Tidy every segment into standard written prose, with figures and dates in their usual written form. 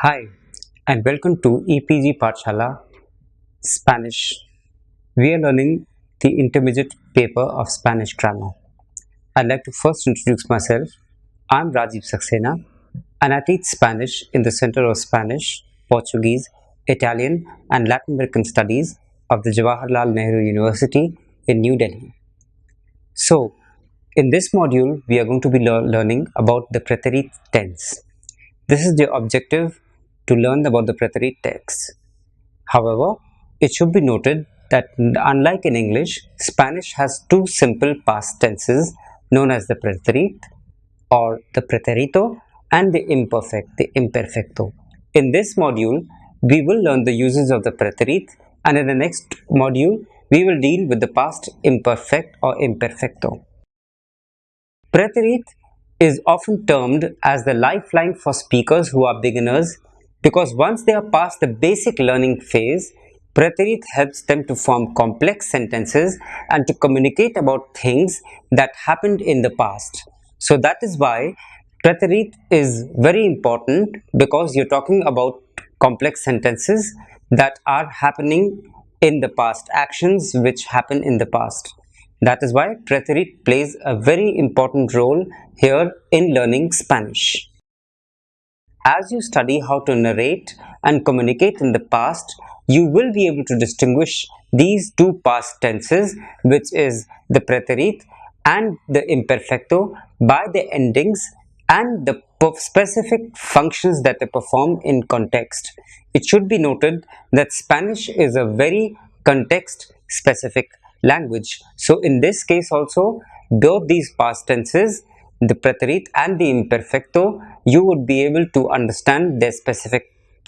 Hi, and welcome to EPG Pathshala Spanish. We are learning the intermediate paper of Spanish grammar. I'd like to first introduce myself. I'm Rajiv Saxena, and I teach Spanish in the Center of Spanish, Portuguese, Italian, and Latin American Studies of the Jawaharlal Nehru University in New Delhi. So, in this module, we are going to be learning about the preterite tense. This is the objective to learn about the preterite tense. However, it should be noted that unlike in English, Spanish has two simple past tenses known as the preterite or the preterito and the imperfecto. In this module, we will learn the uses of the preterite, and in the next module, we will deal with the past imperfect or imperfecto. Preterite is often termed as the lifeline for speakers who are beginners because once they are past the basic learning phase, preterite helps them to form complex sentences and to communicate about things that happened in the past. So that is why preterite is very important, because you're talking about complex sentences that are happening in the past, actions which happen in the past. That is why preterite plays a very important role here in learning Spanish. As you study how to narrate and communicate in the past, you will be able to distinguish these two past tenses, which is the preterite and the imperfecto, by the endings and the specific functions that they perform in context. It should be noted that Spanish is a very context specific language. So in this case also, both these past tenses, the preterite and the imperfecto, you would be able to understand their specific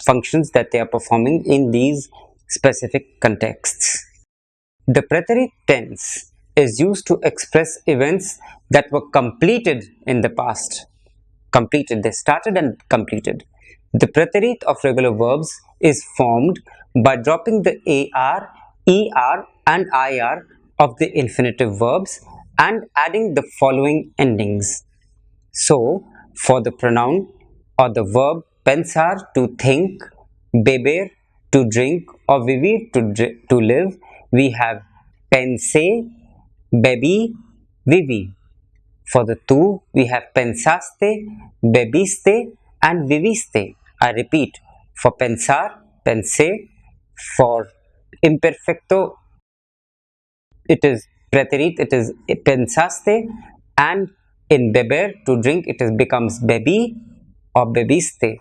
functions that they are performing in these specific contexts. The preterite tense is used to express events that were completed in the past. Completed, they started and completed. The preterite of regular verbs is formed by dropping the AR, ER and IR of the infinitive verbs and adding the following endings. So, for the pronoun or the verb pensar, to think, beber, to drink, or vivir, to live, we have pensé, bebí, viví. For the two, we have pensaste, bebiste, and viviste. I repeat, for pensar, pensé, for imperfecto, it is preterite, it is pensaste, and in beber, to drink, it becomes bebí or bebiste,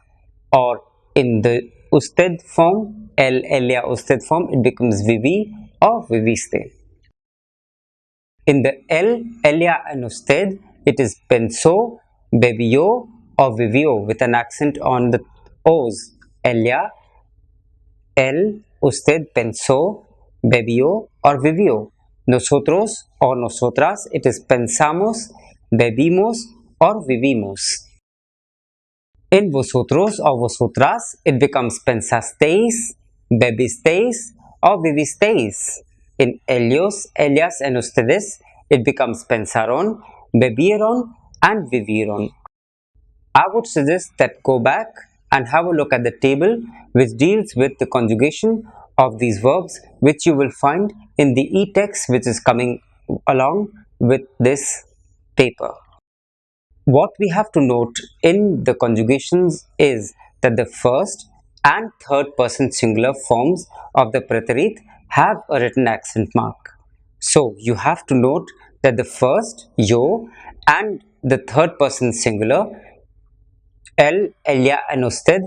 or in the usted form, el, ella, usted form, it becomes viví or viviste. In the el, ella and usted, it is pensó, bebió or vivió with an accent on the O's. Ella, él, usted pensó, bebió or vivió. Nosotros or nosotras, it is pensamos, bebimos or vivimos. In vosotros or vosotras, it becomes pensasteis, bebisteis or vivisteis. In ellos, ellas and ustedes, it becomes pensaron, bebieron and vivieron. I would suggest that go back and have a look at the table which deals with the conjugation of these verbs, which you will find in the e-text which is coming along with this paper. What we have to note in the conjugations is that the first and third person singular forms of the preterite have a written accent mark. So you have to note that the first, yo, and the third person singular, el, ella and usted,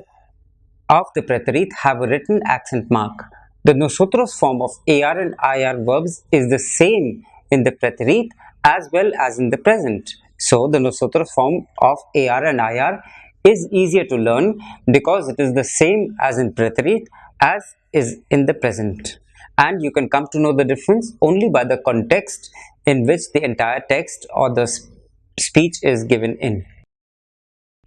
of the preterite have a written accent mark. The nosotros form of AR and IR verbs is the same in the preterite as well as in the present. So the nosotros form of AR and IR is easier to learn because it is the same as in preterite as is in the present. And you can come to know the difference only by the context in which the entire text or the speech is given in.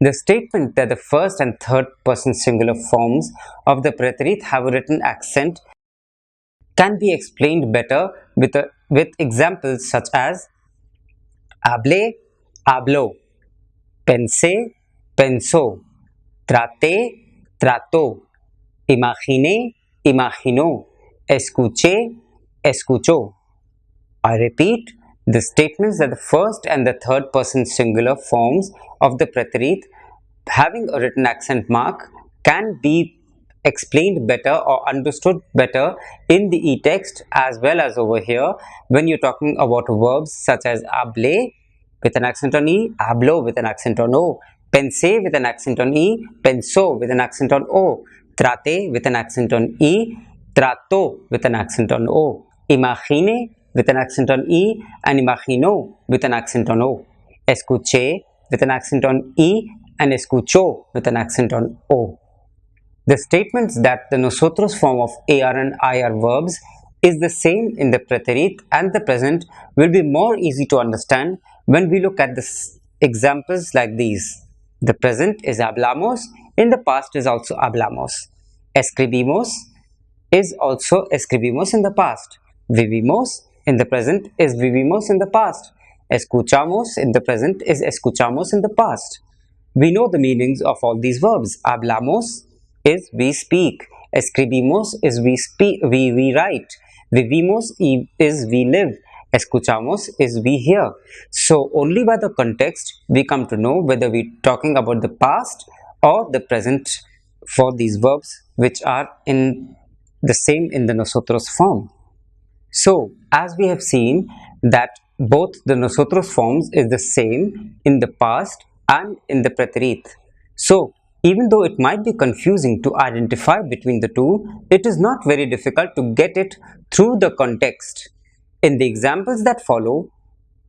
The statement that the first and third person singular forms of the preterite have a written accent can be explained better with examples such as hablé, habló, pensé, pensó, traté, trató, imaginé, imaginó, escuché, escuchó. I repeat, the statements that the first and the third person singular forms of the preterite having a written accent mark can be explained better or understood better in the e-text as well as over here when you're talking about verbs such as hable with an accent on e, hablo with an accent on o, pensé with an accent on e, pensó with an accent on o, traté with an accent on e, trató with an accent on o, imagine with an accent on e and imaginó with an accent on o, escuché with an accent on e and escuchó with an accent on o. The statements that the nosotros form of AR and IR verbs is the same in the preterite and the present will be more easy to understand when we look at the examples like these. The present is hablamos, in the past is also hablamos. Escribimos is also escribimos in the past. Vivimos in the present is vivimos in the past. Escuchamos in the present is escuchamos in the past. We know the meanings of all these verbs. Hablamos is we speak. Escribimos is we write. Vivimos is we live. Escuchamos is we hear. So only by the context we come to know whether we're talking about the past or the present for these verbs which are in the same in the nosotros form. So as we have seen that both the nosotros forms is the same in the past and in the preterite. So even though it might be confusing to identify between the two, it is not very difficult to get it through the context. In the examples that follow,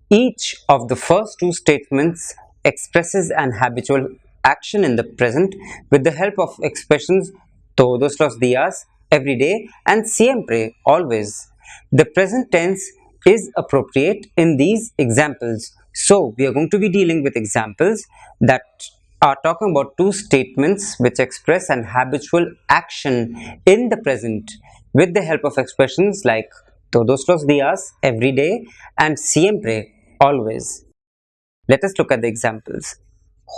each of the first two statements expresses an habitual action in the present with the help of expressions todos los días, every day, and siempre, always. The present tense is appropriate in these examples. So we are going to be dealing with examples that are talking about two statements which express an habitual action in the present with the help of expressions like todos los días, every day, and siempre, always. Let us look at the examples.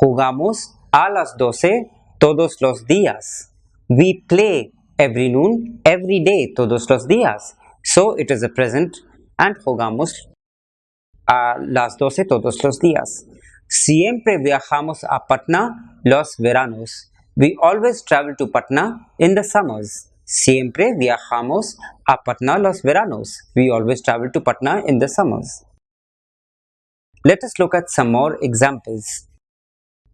Jugamos a las 12 todos los días. We play every noon, every day, todos los días. So it is a present and jugamos a las 12 todos los días. Siempre viajamos a Patna los veranos. We always travel to Patna in the summers. Siempre viajamos a Patna los veranos. We always travel to Patna in the summers. Let us look at some more examples.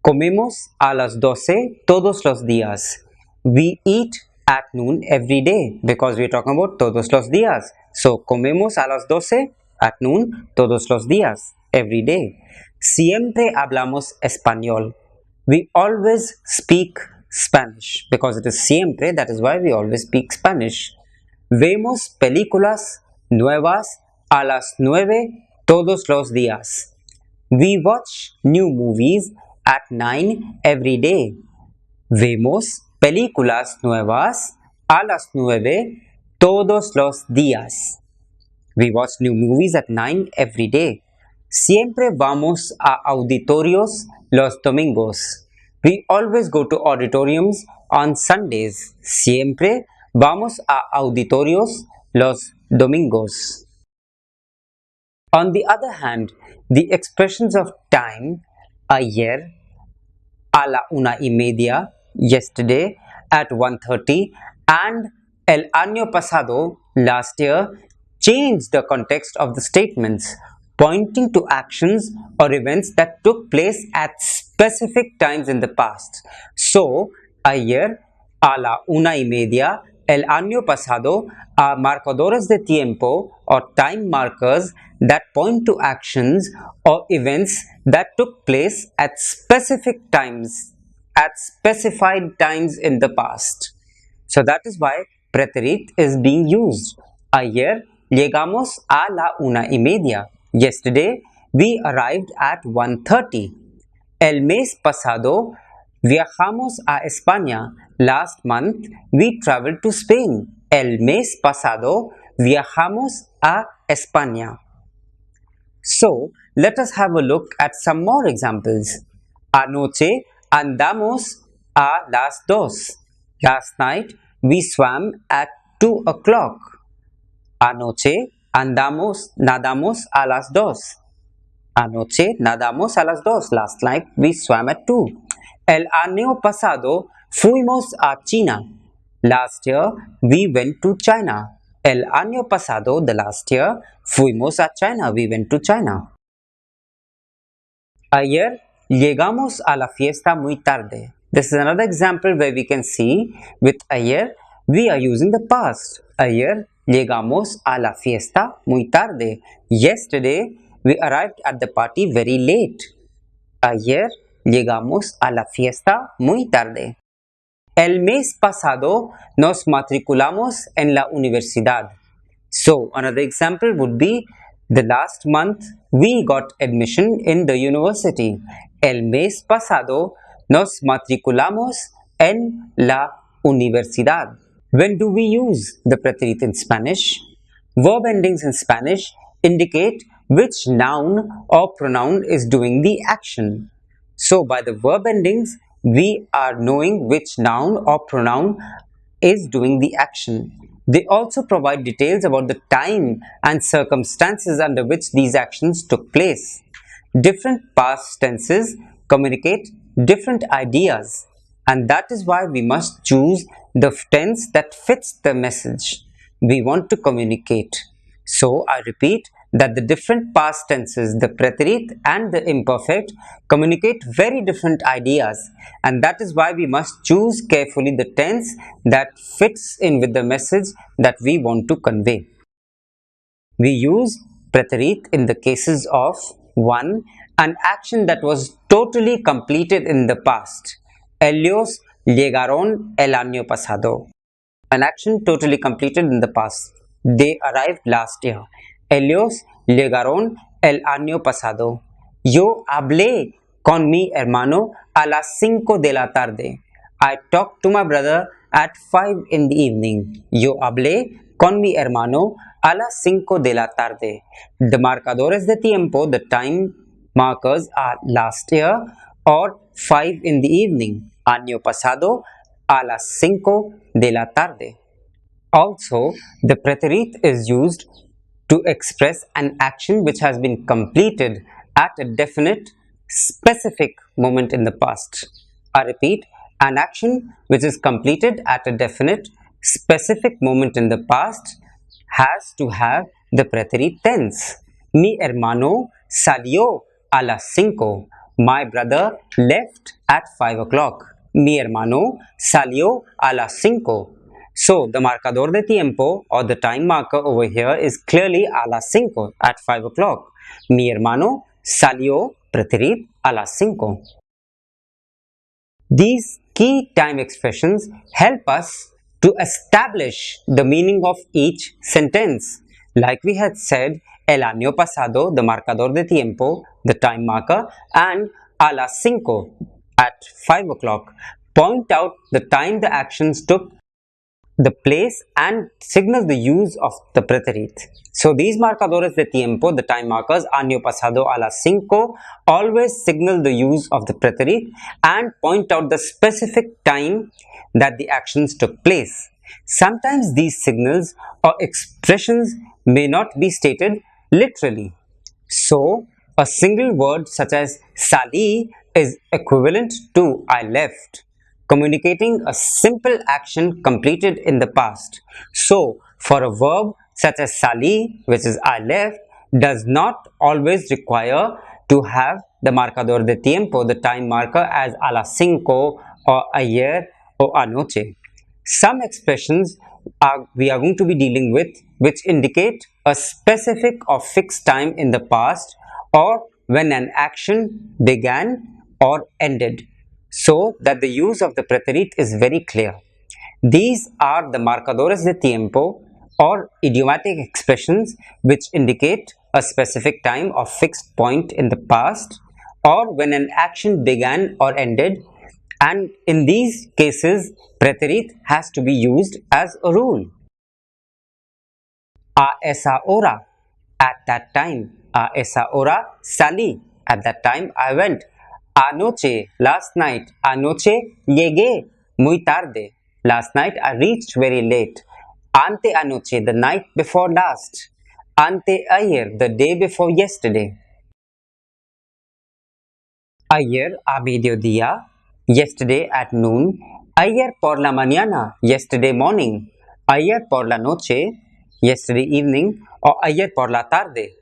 Comemos a las 12 todos los días. We eat at noon every day because we are talking about todos los días. So, comemos a las 12 at noon todos los días, every day. Siempre hablamos español. We always speak Spanish because it is siempre, that is why we always speak Spanish. Vemos películas nuevas a las 9 todos los días. We watch new movies at 9 every day. Vemos películas nuevas a las 9 todos los días. We watch new movies at 9 every day. Siempre vamos a auditorios los domingos. We always go to auditoriums on Sundays. Siempre vamos a auditorios los domingos. On the other hand, the expressions of time, ayer, a la 1:30, yesterday, at 1:30, and el año pasado, last year, change the context of the statements, pointing to actions or events that took place at specific times in the past. So, ayer, a la 1:30, el año pasado are marcadores de tiempo or time markers that point to actions or events that took place at specific times, at specified times in the past. So that is why preterite is being used. Ayer llegamos a la 1:30. Yesterday we arrived at 1:30. El mes pasado viajamos a España. Last month we traveled to Spain. El mes pasado viajamos a España. So let us have a look at some more examples. Anoche andamos a las 2. Last night we swam at 2 o'clock. Anoche nadamos a las 2. Anoche nadamos a las 2. Last night we swam at 2. El año pasado fuimos a China. Last year we went to China. El año pasado, the last year, fuimos a China. We went to China. Ayer llegamos a la fiesta muy tarde. This is another example where we can see with ayer we are using the past. Ayer llegamos a la fiesta muy tarde. Yesterday we arrived at the party very late. Ayer llegamos a la fiesta muy tarde. El mes pasado nos matriculamos en la universidad. So, another example would be the last month we got admission in the university. El mes pasado nos matriculamos en la universidad. When do we use the preterite in Spanish? Verb endings in Spanish indicate which noun or pronoun is doing the action. So, by the verb endings, we are knowing which noun or pronoun is doing the action. They also provide details about the time and circumstances under which these actions took place. Different past tenses communicate different ideas, and that is why we must choose the tense that fits the message we want to communicate. So, I repeat that the different past tenses, the preterite and the imperfect, communicate very different ideas, and that is why we must choose carefully the tense that fits in with the message that we want to convey. We use preterite in the cases of 1. An action that was totally completed in the past. Ellos llegaron el año pasado. An action totally completed in the past. They arrived last year. Ellos llegaron el año pasado. Yo hablé con mi hermano a las 5 de la tarde. I talked to my brother at 5 in the evening. Yo hablé con mi hermano a las 5 de la tarde. The marcadores de tiempo, the time markers, are last year or 5 in the evening. Año pasado a las 5 de la tarde. Also, the preterite is used to express an action which has been completed at a definite, specific moment in the past. I repeat, an action which is completed at a definite, specific moment in the past has to have the preterite tense. Mi hermano salió a las 5. My brother left at 5 o'clock. Mi hermano salió a las 5. So, the marcador de tiempo or the time marker over here is clearly a las 5, at 5 o'clock. Mi hermano salió, preterite, a las 5. These key time expressions help us to establish the meaning of each sentence. Like we had said, el año pasado, the marcador de tiempo, the time marker, and a las 5, at 5 o'clock, point out the time the actions took the place and signal the use of the preterite. So these marcadores de tiempo, the time markers, año pasado a las 5, always signal the use of the preterite and point out the specific time that the actions took place. Sometimes these signals or expressions may not be stated literally. So a single word such as salí is equivalent to I left, communicating a simple action completed in the past. So, for a verb such as salí, which is I left, does not always require to have the marcador de tiempo, the time marker, as a las 5 or ayer or anoche. Some expressions we are going to be dealing with which indicate a specific or fixed time in the past or when an action began or ended, so that the use of the preterite is very clear. These are the marcadores de tiempo or idiomatic expressions which indicate a specific time or fixed point in the past or when an action began or ended, and in these cases preterite has to be used as a rule. A esa hora, at that time. A esa hora salí, at that time I went. Anoche, last night. Anoche llegué, muy tarde. Last night I reached very late. Ante anoche, the night before last. Ante ayer, the day before yesterday. Ayer a mediodía, yesterday at noon. Ayer por la mañana, yesterday morning. Ayer por la noche, yesterday evening. Or ayer por la tarde,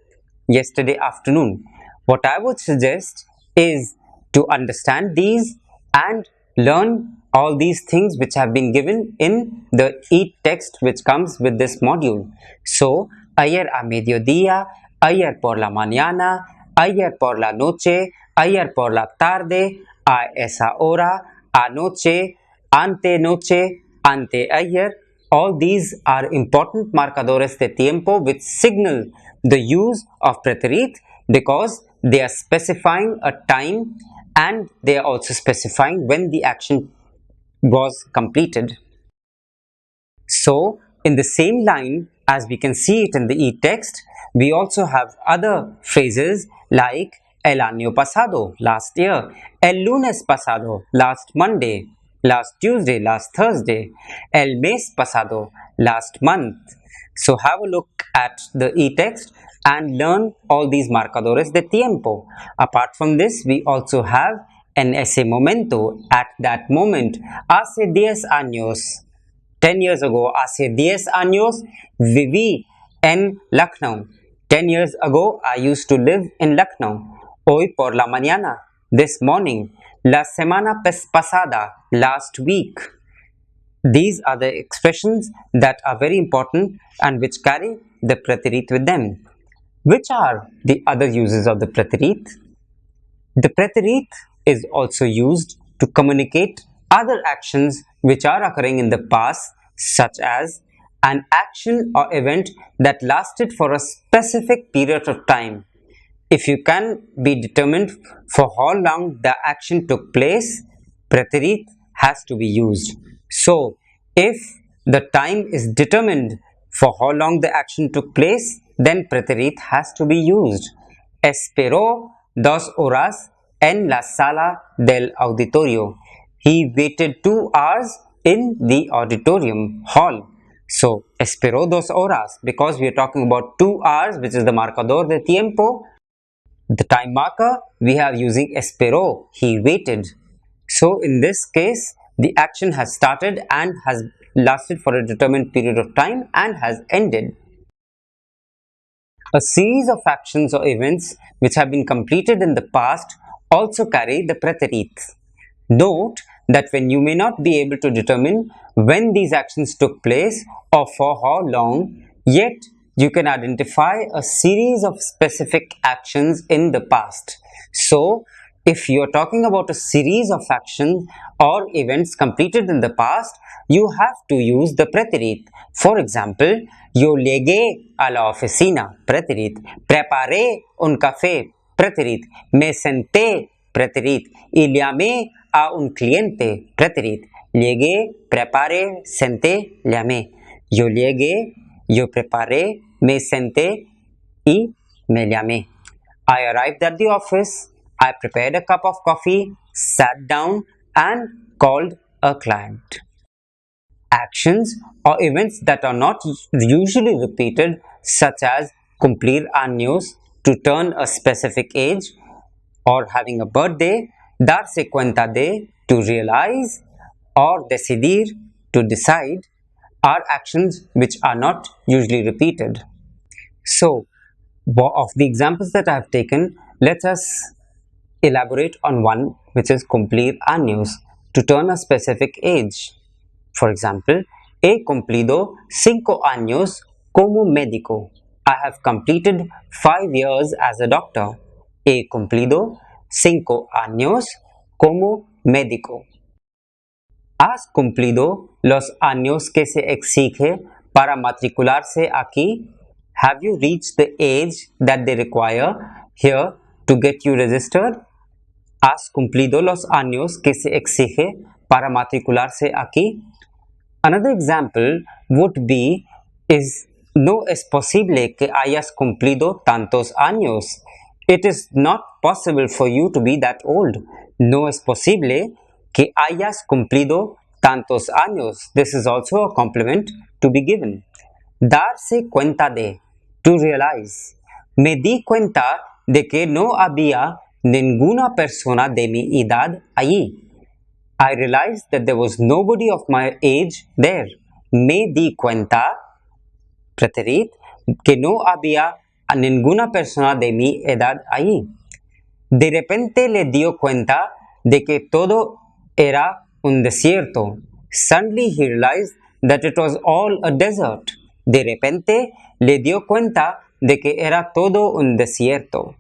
yesterday afternoon. What I would suggest is to understand these and learn all these things which have been given in the e-text which comes with this module. So, ayer a mediodía, ayer por la mañana, ayer por la noche, ayer por la tarde, a esa hora, anoche, antenoche, anteayer. All these are important marcadores de tiempo which signal the use of preterite because they are specifying a time and they are also specifying when the action was completed. So, in the same line as we can see it in the e-text, we also have other phrases like el año pasado, last year, el lunes pasado, last Monday, last Tuesday, last Thursday, el mes pasado, last month. So have a look at the e-text and learn all these marcadores de tiempo. Apart from this, we also have en ese momento, at that moment, hace 10 años. 10 years ago, hace 10 años, viví en Lucknow. 10 years ago, I used to live in Lucknow. Hoy por la mañana, this morning. La semana pasada, last week. These are the expressions that are very important and which carry the preterite with them. Which are the other uses of the preterite? The preterite is also used to communicate other actions which are occurring in the past, such as an action or event that lasted for a specific period of time. If you can be determined for how long the action took place, preterite has to be used. So, if the time is determined for how long the action took place, then preterite has to be used. Esperó 2 horas en la sala del auditorio. He waited 2 hours in the auditorium hall. So, esperó 2 horas because we are talking about 2 hours, which is the marcador de tiempo. The time marker we have using esperó, he waited. So in this case, the action has started and has lasted for a determined period of time and has ended. A series of actions or events which have been completed in the past also carry the preterite. Note that when you may not be able to determine when these actions took place or for how long, yet you can identify a series of specific actions in the past. So, if you are talking about a series of actions or events completed in the past, you have to use the preterite. For example, yo llegué a la oficina, preterite. Preparé un café, preterite. Me senté, preterite. Y llamé a un cliente, preterite. Llegué, preparé, senté, llamé. Yo llegué, yo preparé, me senté y me llamé. I arrived at the office, I prepared a cup of coffee, sat down and called a client. Actions or events that are not usually repeated, such as cumplir años, to turn a specific age, or having a birthday, darse cuenta de, to realize, or decidir, to decide, are actions which are not usually repeated. So, of the examples that I have taken, let us elaborate on one which is cumplir años, to turn a specific age. For example, he cumplido 5 años como médico. I have completed 5 years as a doctor. He cumplido 5 años como médico. ¿Has cumplido los años que se exige para matricularse aquí? Have you reached the age that they require here to get you registered? ¿Has cumplido los años que se exige para matricularse aquí? Another example would be no es posible que hayas cumplido tantos años. It is not possible for you to be that old. No es posible que hayas cumplido tantos años. This is also a compliment to be given. Darse cuenta de, to realize. Me di cuenta de que no había ninguna persona de mi edad allí. I realized that there was nobody of my age there. Me di cuenta, preterit, que no había ninguna persona de mi edad allí. De repente le dio cuenta de que todo era un desierto. Suddenly he realized that it was all a desert. De repente le dio cuenta de que era todo un desierto.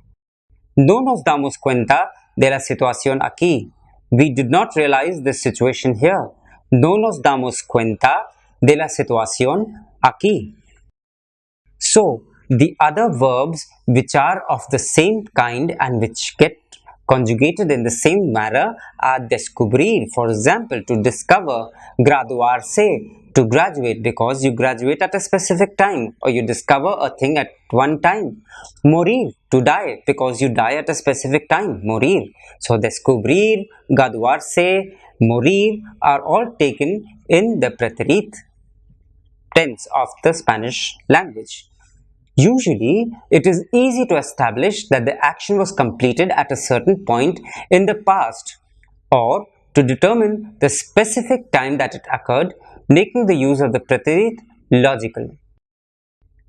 No nos damos cuenta de la situación aquí. We did not realize the situation here. No nos damos cuenta de la situación aquí. So, the other verbs which are of the same kind and which get conjugated in the same manner are descubrir, for example, to discover, graduarse, to graduate because you graduate at a specific time or you discover a thing at one time. Morir, to die because you die at a specific time, morir. So, descubrir, graduarse, morir are all taken in the preterite tense of the Spanish language. Usually, it is easy to establish that the action was completed at a certain point in the past or to determine the specific time that it occurred, making the use of the preterite logical.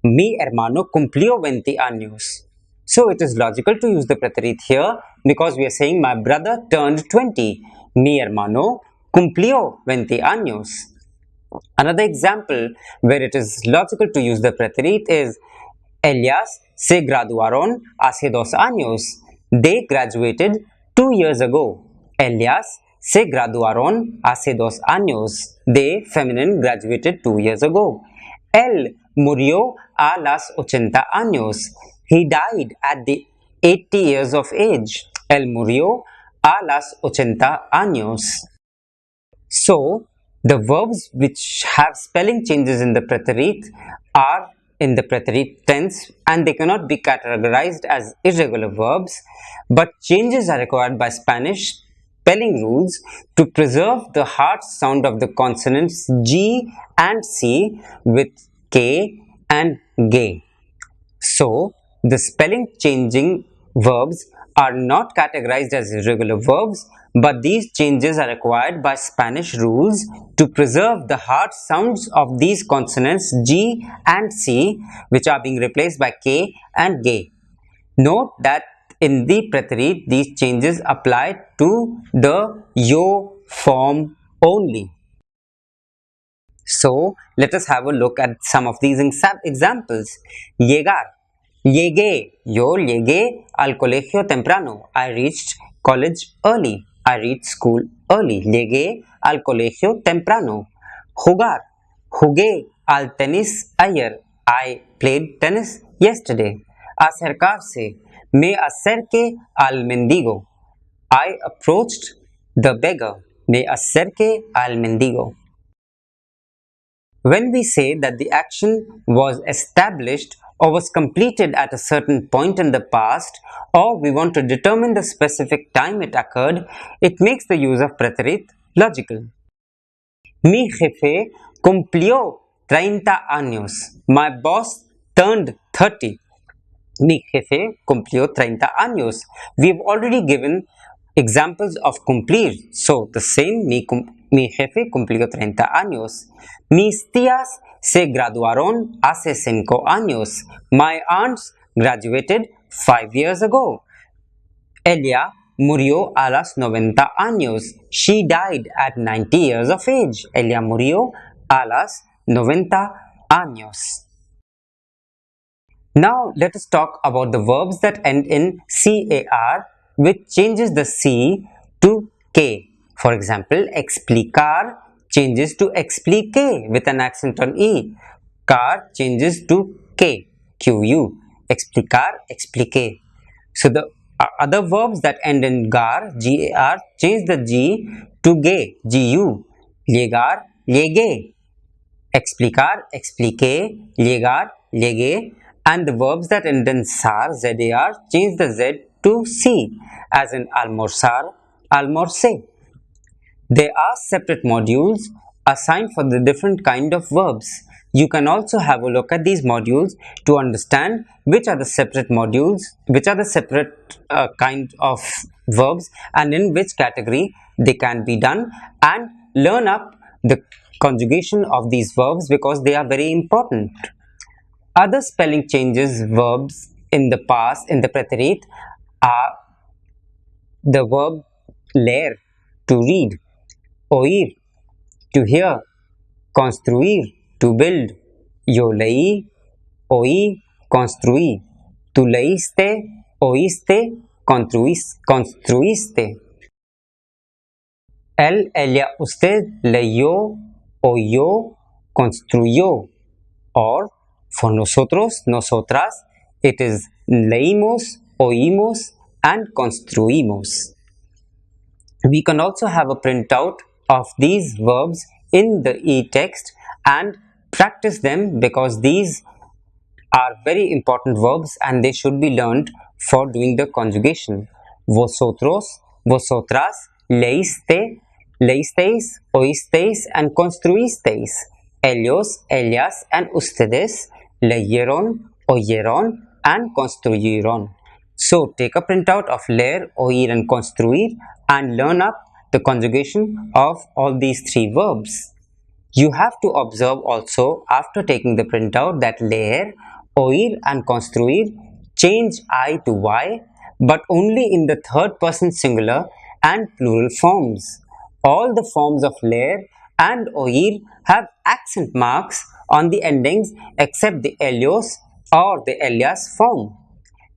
Mi hermano cumplió 20 años. So, it is logical to use the preterite here because we are saying my brother turned 20. Mi hermano cumplió 20 años. Another example where it is logical to use the preterite is Ellas se graduaron hace 2 años. They graduated 2 years ago. Ellas se graduaron hace 2 años. They, feminine, graduated 2 years ago. Él murió a las 80 años. He died at the 80 years of age. Él murió a las 80 años. So, the verbs which have spelling changes in the preterite are in the preterite tense and they cannot be categorized as irregular verbs, but changes are required by Spanish spelling rules to preserve the hard sound of the consonants G and C with K and G. So, the spelling changing verbs are not categorized as irregular verbs, but these changes are required by Spanish rules to preserve the hard sounds of these consonants G and C, which are being replaced by K and G. Note that in the preterite, these changes apply to the yo form only. So, let us have a look at some of these examples. Llegar. Llegué. Yo llegué al colegio temprano. I reached college early. I reached school early. Llegué al colegio temprano. Jugar. Jugué al tenis ayer. I played tennis yesterday. Acercarse. Me acerqué al mendigo. I approached the beggar. Me acerqué al mendigo. When we say that the action was established or was completed at a certain point in the past, or we want to determine the specific time it occurred, it makes the use of preterite logical. Mi jefe cumplió 30 años. My boss turned 30. Mi jefe cumplió 30 años. We have already given examples of cumplir. So, the same, mi jefe cumplió 30 años. Mis tías se graduaron hace 5 años. My aunts graduated 5 years ago. Ella murió a las 90 años. She died at 90 years of age. Ella murió a las 90 años. Now, let us talk about the verbs that end in CAR, which changes the C to K. For example, explicar changes to explique with an accent on E. Car changes to K, QU. Explicar, explique. So, the other verbs that end in gar, GAR, change the G to ge, GU. Llegar, llegué. Explicar, expliqué. Llegar, llegué. And the verbs that end in SAR, ZAR, change the Z to C, as in almorzar, almorcé. There are separate modules assigned for the different kind of verbs. You can also have a look at these modules to understand which are the separate modules, which are the separate kind of verbs, and in which category they can be done, and learn up the conjugation of these verbs because they are very important. Other spelling changes verbs in the past in the preterite are the verb leer, to read, oír, to hear, construir, to build. Yo leí, oí, construí. Tú leíste, oíste, construiste. Él, ella, usted leyó, oyó, construyó. Or for nosotros, nosotras, it is leímos, oímos, and construimos. We can also have a printout of these verbs in the e-text and practice them because these are very important verbs and they should be learned for doing the conjugation. Vosotros, vosotras, leíste, leísteis, oísteis, and construisteis. Ellos, ellas, and ustedes leyeron, oyeron, and construyeron. So take a printout of leer, oír, and construir and learn up the conjugation of all these three verbs. You have to observe also after taking the printout that leer, oír, and construir change I to Y, but only in the third person singular and plural forms. All the forms of leer and oír have accent marks on the endings except the ellos or the elias form.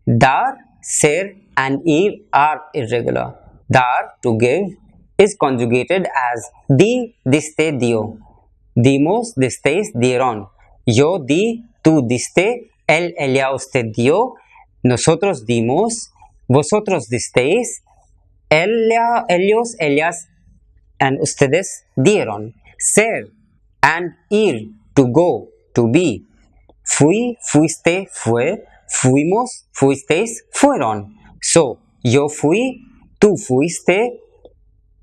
Dar, ser, and ir are irregular. Dar, to give, is conjugated as di, diste, dio. Dimos, disteis, dieron. Yo di, tú diste, él, ella, usted dio. Nosotros dimos, vosotros disteis, ellos, ellas, and ustedes dieron. Ser and ir, to go, to be. Fui, fuiste, fue. Fuimos, fuisteis, fueron. So, yo fui, tú fuiste,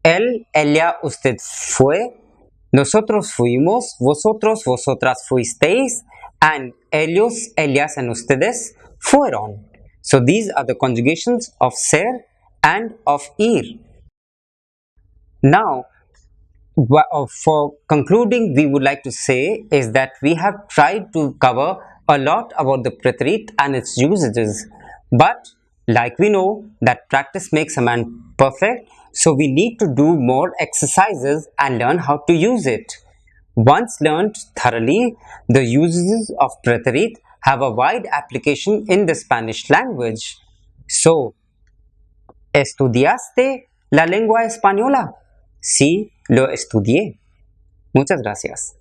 él, ella, usted fue, nosotros fuimos, vosotros, vosotras fuisteis, and ellos, ellas, and ustedes fueron. So, these are the conjugations of ser and of ir. Now, for concluding, we would like to say is that we have tried to cover a lot about the preterite and its usages, but like we know that practice makes a man perfect, so we need to do more exercises and learn how to use it. Once learned thoroughly, the usages of preterite have a wide application in the Spanish language. So, ¿estudiaste la lengua española? Sí, lo estudié. Muchas gracias.